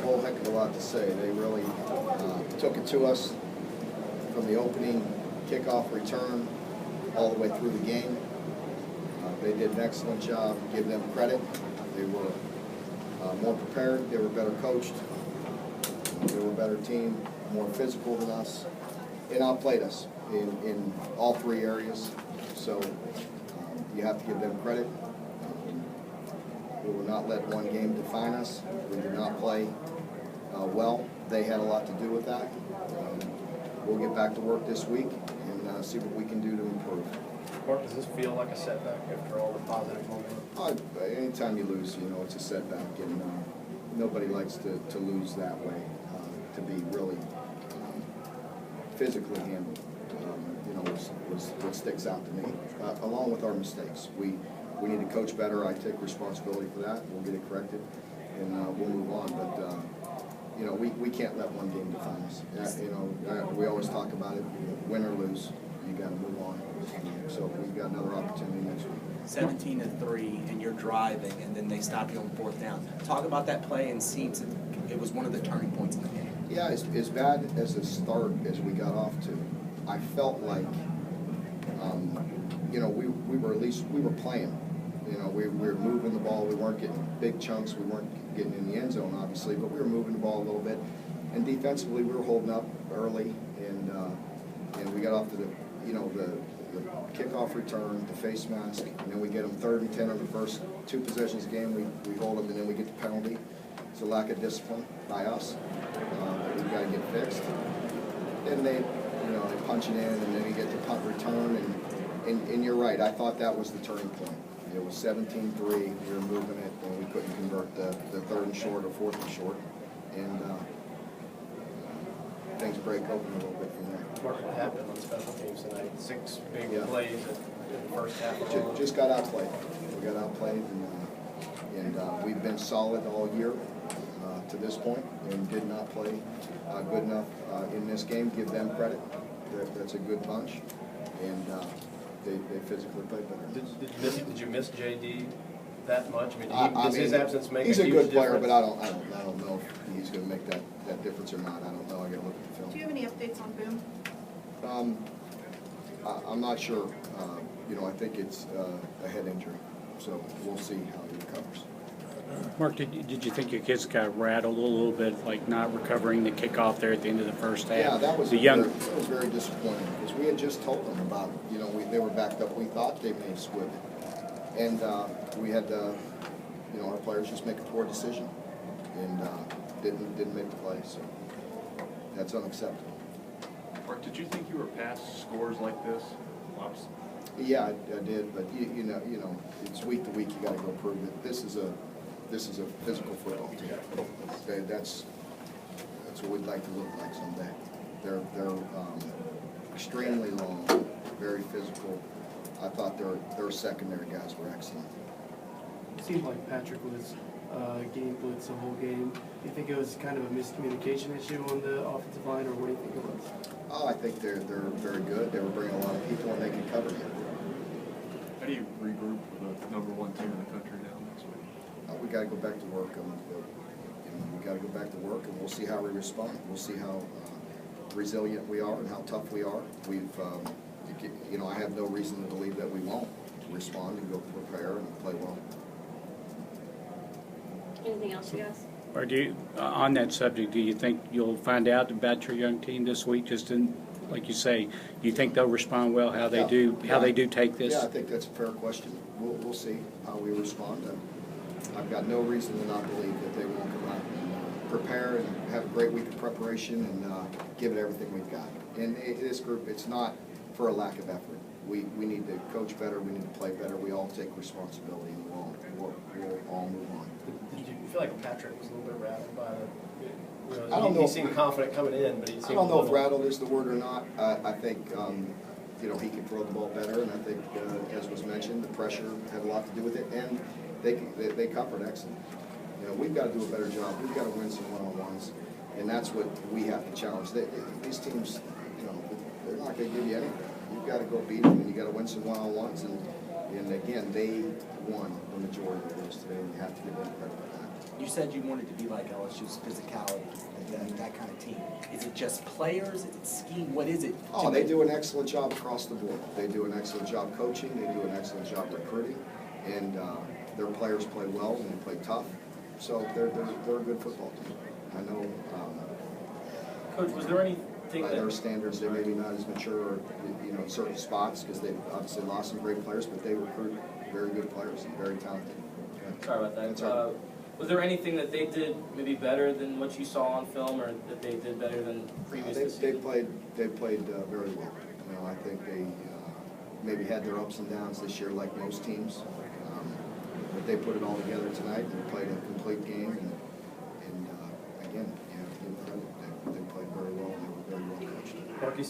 whole heck of a lot to say. They really took it to us from the opening kickoff return all the way through the game. They did an excellent job. Give them credit. They were more prepared. They were better coached. They were a better team, more physical than us, and outplayed us in all three areas. So you have to give them credit. We will not let one game define us. We did not play well. They had a lot to do with that. We'll get back to work this week and see what we can do to improve. Mark, does this feel like a setback after all the positive momentum? Anytime you lose, it's a setback, and nobody likes to lose that way. To be really physically handled, was what sticks out to me, along with our mistakes. We need to coach better. I take responsibility for that. We'll get it corrected, and we'll move on. But we can't let one game define us. We always talk about it: win or lose, you got to move on. So we've got another opportunity next week. 17-3, and you're driving, and then they stop you on fourth down. Talk about that play, and seems it was one of the turning points in the game. Yeah, as bad as a start as we got off to, I felt like, we were playing. We were moving the ball. We weren't getting big chunks. We weren't getting in the end zone, obviously, but we were moving the ball a little bit. And defensively, we were holding up early, and we got off to the kickoff return, the face mask, and then we get them 3rd and 10 on the first 2 possessions of the game. We hold them, and then we get the penalty. It's a lack of discipline by us that we've got to get fixed. Then they punch it in, and then we get the punt return, and you're right. I thought that was the turning point. It was 17-3. We were moving it, and we couldn't convert the 3rd and short or 4th and short, and things break open a little bit from there. Mark, what happened on special teams tonight? 6 big plays in the first half. Just got outplayed. We got outplayed, and we've been solid all year to this point, and did not play good enough in this game. Give them credit. That's a good bunch, and they physically played better. Did you miss JD that much? Does his absence make a huge difference? He's a good player, but I don't know if he's going to make that difference or not. I don't know. I got to look at the film. Do you have any updates on Boom? I'm not sure. I think it's a head injury, so we'll see how he recovers. Mark, did you think your kids got rattled a little bit, like not recovering the kickoff there at the end of the first half? Yeah, that was very disappointing, because we had just told them about they were backed up. We thought they may have squib it, and we had our players just make a poor decision, and didn't make the play. So that's unacceptable. Mark, did you think you were past scores like this? Yeah, I did, but it's week to week. You got to go prove it. This is a physical football team. That's what we'd like to look like someday. They're extremely long, very physical. I thought their secondary guys were excellent. It seemed like Patrick was game blitz the whole game. Do you think it was kind of a miscommunication issue on the offensive line, or what do you think it was? Oh, I think they're very good. They were bringing a lot of people, and they can cover him. How do you regroup with the #1 team in the country now next week? We got to go back to work. We got to go back to work, and we'll see how we respond. We'll see how resilient we are and how tough we are. I have no reason to believe that we won't respond and go prepare and play well. Anything else, you guys? Or on that subject, do you think you'll find out about your young team this week? Like you say, do you think they'll respond well? How they do take this? Yeah, I think that's a fair question. We'll see how we respond. I've got no reason to not believe that they won't come out and prepare and have a great week of preparation and give it everything we've got. And this group, it's not for a lack of effort. We need to coach better. We need to play better. We all take responsibility, and we'll all move on. Did you feel like Patrick was a little bit rattled by the? I don't know. He seemed confident coming in, but he seemed. I don't know if rattled is the word or not. I think he can throw the ball better, and I think, as was mentioned, the pressure had a lot to do with it, and they covered excellent. We've got to do a better job. We've got to win some one-on-ones, and that's what we have to challenge. These teams, they're not going to give you anything. You've got to go beat them, and you got to win some one-on-ones, and again, they won the majority of those today, and you have to give them credit for that. You said you wanted to be like LSU's physicality, that kind of team. Is it just players? Is it scheme? What is it? Oh, they do an excellent job across the board. They do an excellent job coaching, they do an excellent job recruiting, and their players play well and they play tough. So they're a good football team. I know Coach, was there anything by their that, standards, they may be not as mature, you know, in certain spots because they've obviously lost some great players, but they recruit very good players and very talented. sorry about That's that, all right. was there anything that they did maybe better than what you saw on film, or that they did better than previous this They season? played very well. You know, I think they maybe had their ups and downs this year like most teams. But they put it all together tonight and played a complete game and